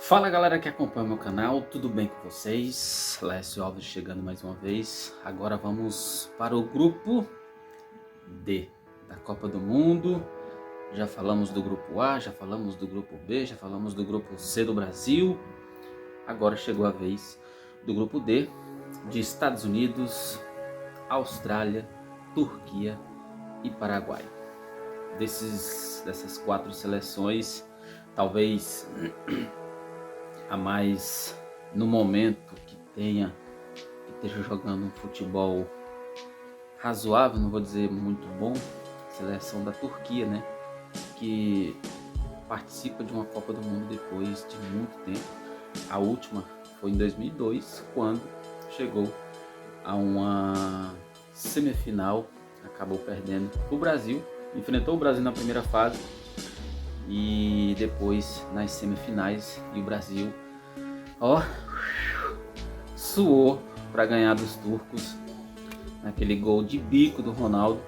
Fala galera que acompanha o meu canal, tudo bem com vocês? Lécio Alves chegando mais uma vez. Agora vamos para o grupo D da Copa do Mundo. Já falamos do grupo A, já falamos do grupo B, já falamos do grupo C do Brasil. Agora chegou a vez do grupo D, de Estados Unidos, Austrália, Turquia e Paraguai. Dessas quatro seleções, talvez a mais no momento que esteja jogando um futebol razoável, não vou dizer muito bom, seleção da Turquia, né? Que participa de uma Copa do Mundo depois de muito tempo. A última foi em 2002, quando chegou a uma semifinal, acabou perdendo o Brasil, enfrentou o Brasil na primeira fase e depois nas semifinais, e o Brasil suou para ganhar dos turcos naquele gol de bico do Ronaldo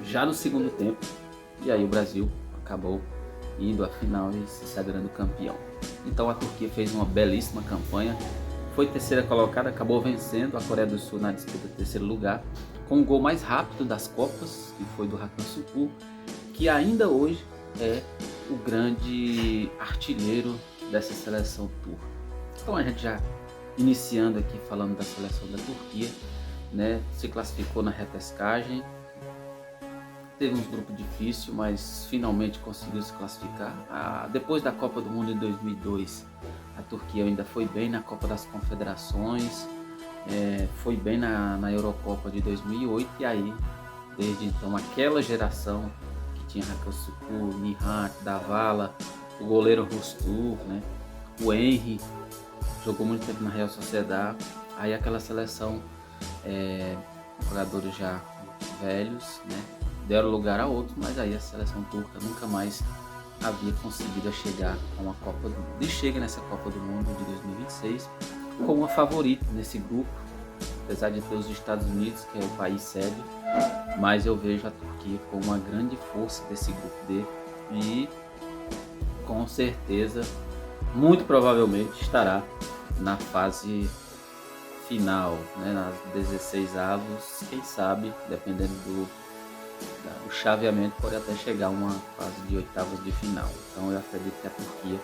já no segundo tempo, e aí o Brasil acabou indo à final e se sagrando campeão. Então a Turquia fez uma belíssima campanha, foi terceira colocada, acabou vencendo a Coreia do Sul na disputa do terceiro lugar com o gol mais rápido das Copas, que foi do Hakan Şükür, que ainda hoje é o grande artilheiro dessa seleção turca. Então a gente já iniciando aqui falando da seleção da Turquia, né, se classificou na repescagem, teve um grupo difícil, mas finalmente conseguiu se classificar. Depois da Copa do Mundo em 2002, a Turquia ainda foi bem na Copa das Confederações, foi bem na Eurocopa de 2008, e aí desde então aquela geração tinha Hakan Şükür, Nihat, Davala, o goleiro Rostur, né? O Henry, jogou muito tempo na Real Sociedad. Aí aquela seleção, jogadores já velhos, né? Deram lugar a outros, mas aí a seleção turca nunca mais havia conseguido chegar a uma Copa do Mundo. E chega nessa Copa do Mundo de 2026 como a favorita nesse grupo, apesar de ter os Estados Unidos, que é o país sede, mas eu vejo a Turquia como uma grande força desse grupo D e com certeza, muito provavelmente estará na fase final, né, nas 16 avos, quem sabe, dependendo do chaveamento, pode até chegar a uma fase de oitavas de final. Então eu acredito que a Turquia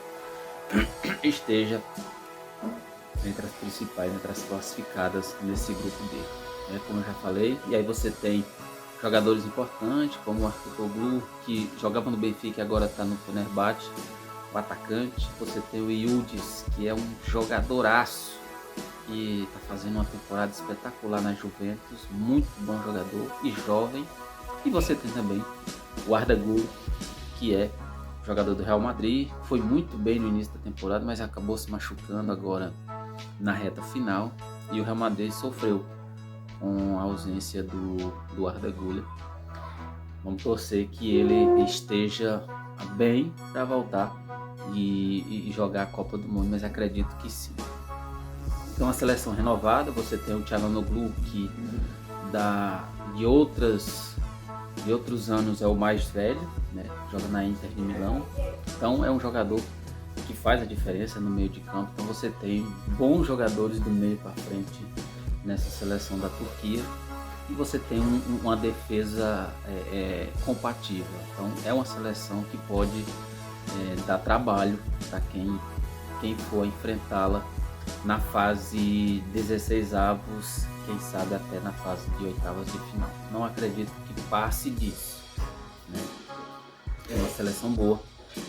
esteja entre as principais, entre as classificadas nesse grupo D, né, como eu já falei. E aí você tem jogadores importantes como o Artur, que jogava no Benfica e agora está no Fenerbahçe, o atacante. Você tem o Yildiz, que é um jogadoraço, que está fazendo uma temporada espetacular na Juventus, muito bom jogador e jovem. E você tem também o Arda Güler, que é jogador do Real Madrid, foi muito bem no início da temporada, mas acabou se machucando agora na reta final, e o Real Madrid sofreu com a ausência do Arda Güler. Vamos torcer que ele esteja bem para voltar e jogar a Copa do Mundo, mas acredito que sim. Então a seleção renovada, você tem o Çalhanoğlu, que de outros anos é o mais velho, né? Joga na Inter de Milão, então é um jogador que faz a diferença no meio de campo. Então você tem bons jogadores do meio para frente nessa seleção da Turquia, e você tem uma defesa compatível. Então é uma seleção que pode dar trabalho para quem for enfrentá-la na fase 16 avos, quem sabe até na fase de oitavas de final. Não acredito que passe disso, né? É uma seleção boa,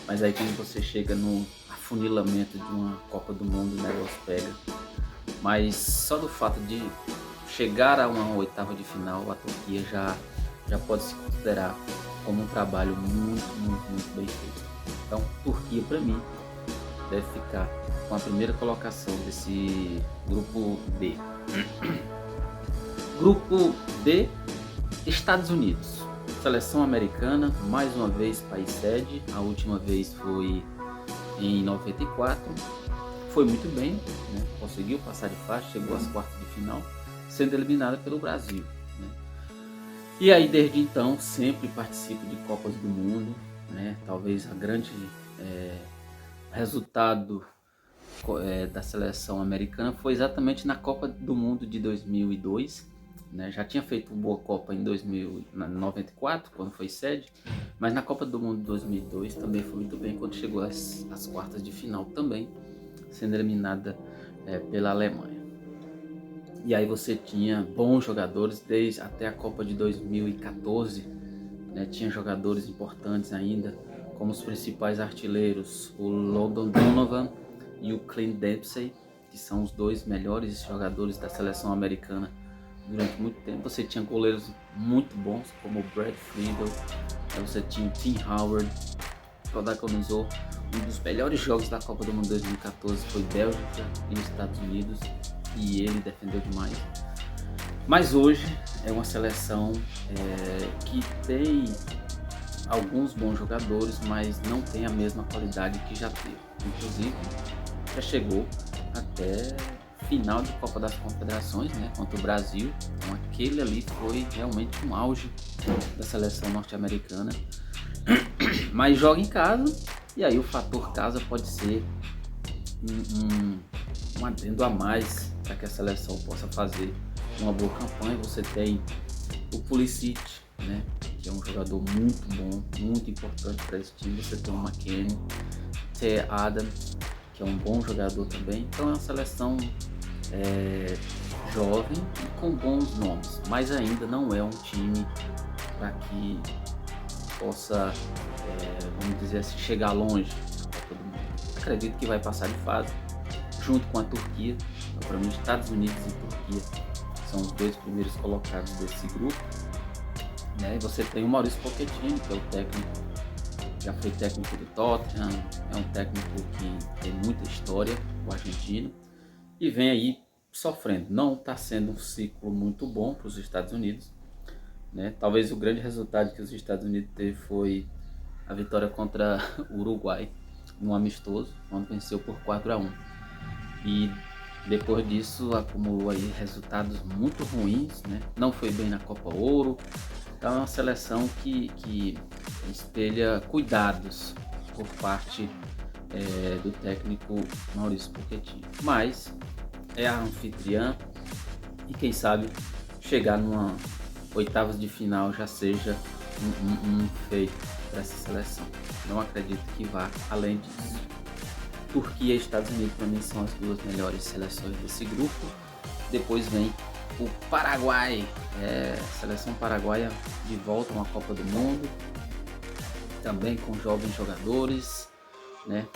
mas aí quando você chega no afunilamento de uma Copa do Mundo, o negócio pega. Mas só do fato de chegar a uma oitava de final, a Turquia já pode se considerar como um trabalho muito bem feito. Então, Turquia para mim deve ficar com a primeira colocação desse grupo D. Grupo D, Estados Unidos. Seleção americana, mais uma vez país sede. A última vez foi em 94. Foi muito bem, né? Conseguiu passar de fase, chegou às quartas de final, sendo eliminada pelo Brasil, né? E aí desde então sempre participa de Copas do Mundo, né? Talvez a grande resultado da seleção americana foi exatamente na Copa do Mundo de 2002. Né? Já tinha feito uma boa Copa em 94, quando foi sede, mas na Copa do Mundo de 2002 também foi muito bem, quando chegou às quartas de final também, sendo eliminada pela Alemanha. E aí você tinha bons jogadores desde até a Copa de 2014, né? Tinha jogadores importantes ainda, como os principais artilheiros, o Landon Donovan e o Clint Dempsey, que são os dois melhores jogadores da seleção americana durante muito tempo. Você tinha goleiros muito bons, como o Brad Friedel, você tinha o Tim Howard, que protagonizou um dos melhores jogos da Copa do Mundo 2014, foi Bélgica e Estados Unidos, e ele defendeu demais. Mas hoje é uma seleção que tem alguns bons jogadores, mas não tem a mesma qualidade que já teve. Inclusive, já chegou até final de Copa das Confederações, né, contra o Brasil. Então aquele ali foi realmente um auge da seleção norte-americana. Mas joga em casa, e aí o fator casa pode ser um adendo a mais para que a seleção possa fazer uma boa campanha. Você tem o Pulisic, né, que é um jogador muito bom, muito importante para esse time. Você tem o McKennie, T. Adams, que é um bom jogador também. Então é uma seleção jovem e com bons nomes, mas ainda não é um time para que possa, vamos dizer assim, chegar longe na Copa do Mundo. Acredito que vai passar de fase junto com a Turquia. Então, para mim, Estados Unidos e Turquia são os dois primeiros colocados desse grupo, né? E você tem o Maurício Pochettino, que é o técnico, já foi técnico do Tottenham, é um técnico que tem muita história, o argentino, e vem aí sofrendo. Não está sendo um ciclo muito bom para os Estados Unidos, né? Talvez o grande resultado que os Estados Unidos teve foi a vitória contra o Uruguai, num amistoso, onde venceu por 4-1. E depois disso acumulou aí resultados muito ruins, né? Não foi bem na Copa Ouro. Então é uma seleção que espelha cuidados por parte do técnico Maurício Pochettino. Mas é a anfitriã e quem sabe chegar numa oitavas de final já seja um feito para essa seleção. Não acredito que vá além disso. Turquia e Estados Unidos para mim são as duas melhores seleções desse grupo. Depois vem o Paraguai, seleção paraguaia de volta a uma Copa do Mundo, também com jovens jogadores, né?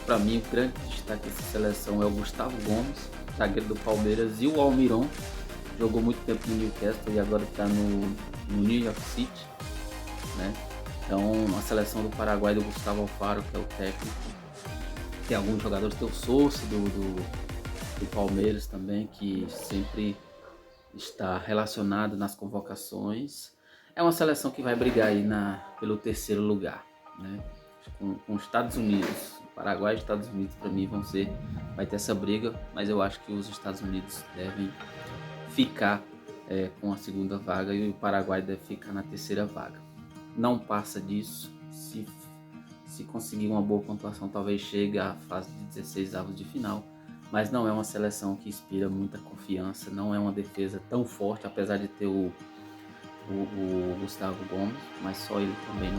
Para mim o grande destaque dessa seleção é o Gustavo Gomes, zagueiro do Palmeiras, e o Almiron, jogou muito tempo no Newcastle e agora está no New York City, né? Então a seleção do Paraguai, do Gustavo Alfaro, que é o técnico. Tem alguns jogadores, tem o Sousa do Palmeiras também, que sempre está relacionado nas convocações. É uma seleção que vai brigar aí pelo terceiro lugar, né? Com os Estados Unidos, Paraguai e Estados Unidos, para mim vai ter essa briga, mas eu acho que os Estados Unidos devem ficar com a segunda vaga e o Paraguai deve ficar na terceira vaga. Não passa disso. Se conseguir uma boa pontuação, talvez chegue à fase de 16 avos de final, mas não é uma seleção que inspira muita confiança, não é uma defesa tão forte, apesar de ter o Gustavo Gomes, mas só ele também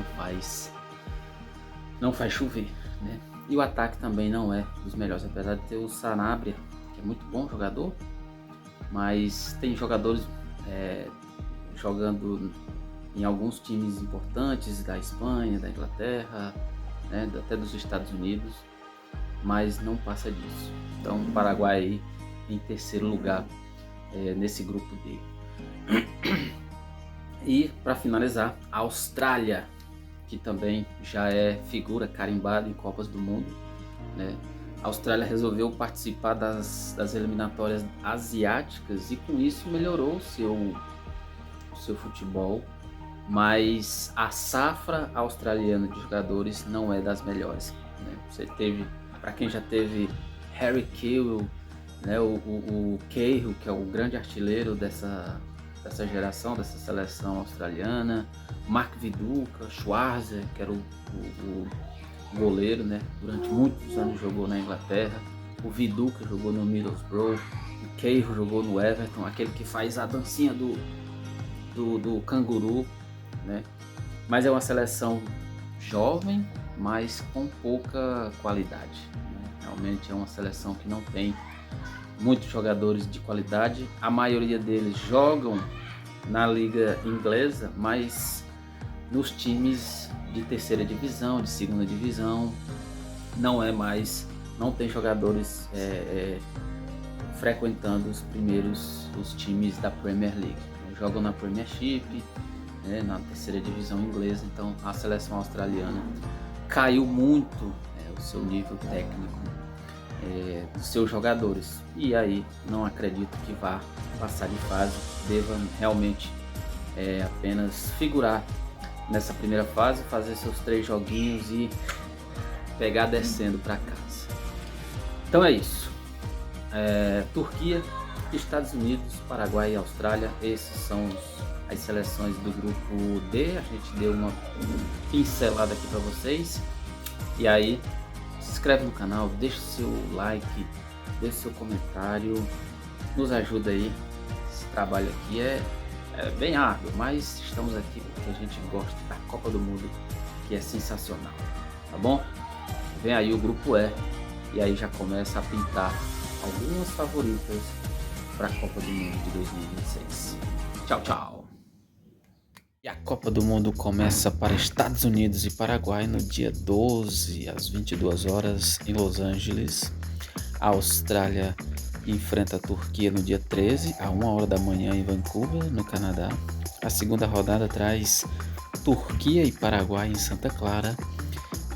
não faz chover, né? E o ataque também não é dos melhores, apesar de ter o Sanabria, que é muito bom jogador, mas tem jogadores jogando em alguns times importantes da Espanha, da Inglaterra, né, até dos Estados Unidos, mas não passa disso. Então o Paraguai em terceiro lugar nesse grupo D. E para finalizar, a Austrália, que também já é figura carimbada em Copas do Mundo, né? A Austrália resolveu participar das eliminatórias asiáticas e com isso melhorou o seu futebol, mas a safra australiana de jogadores não é das melhores, né? Você teve, para quem já teve Harry Kewell, né, o Cahill, que é o grande artilheiro dessa geração, dessa seleção australiana, Mark Viduka, Schwarzer, que era o goleiro, né, durante muitos anos jogou na Inglaterra. o Vidu, que jogou no Middlesbrough, o Cahill jogou no Everton, aquele que faz a dancinha do canguru, né? Mas é uma seleção jovem, mas com pouca qualidade, né? Realmente é uma seleção que não tem muitos jogadores de qualidade. A maioria deles jogam na liga inglesa, mas nos times de terceira divisão, de segunda divisão, não tem jogadores frequentando os times da Premier League. Jogam na Premiership, né, na terceira divisão inglesa. Então a seleção australiana caiu muito o seu nível técnico dos seus jogadores, e aí não acredito que vá passar de fase, deva realmente apenas figurar nessa primeira fase, fazer seus 3 joguinhos e pegar descendo para casa. Então é isso. Turquia, Estados Unidos, Paraguai e Austrália, esses são as seleções do grupo D. A gente deu uma pincelada aqui para vocês. E aí, se inscreve no canal, deixa seu like, deixa seu comentário, nos ajuda aí. Esse trabalho aqui é bem árduo, mas estamos aqui porque a gente gosta da Copa do Mundo, que é sensacional, tá bom? Vem aí o grupo E, e aí já começa a pintar algumas favoritas para a Copa do Mundo de 2026. Tchau, tchau! E a Copa do Mundo começa para Estados Unidos e Paraguai no dia 12, às 22 horas, em Los Angeles. A Austrália enfrenta a Turquia no dia 13, a 1 hora da manhã, em Vancouver, no Canadá. A segunda rodada traz Turquia e Paraguai em Santa Clara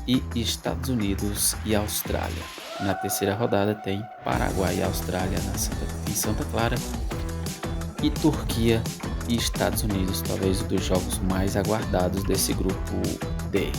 e Estados Unidos e Austrália. Na terceira rodada tem Paraguai e Austrália em Santa Clara e Turquia e Estados Unidos, talvez um dos jogos mais aguardados desse grupo D.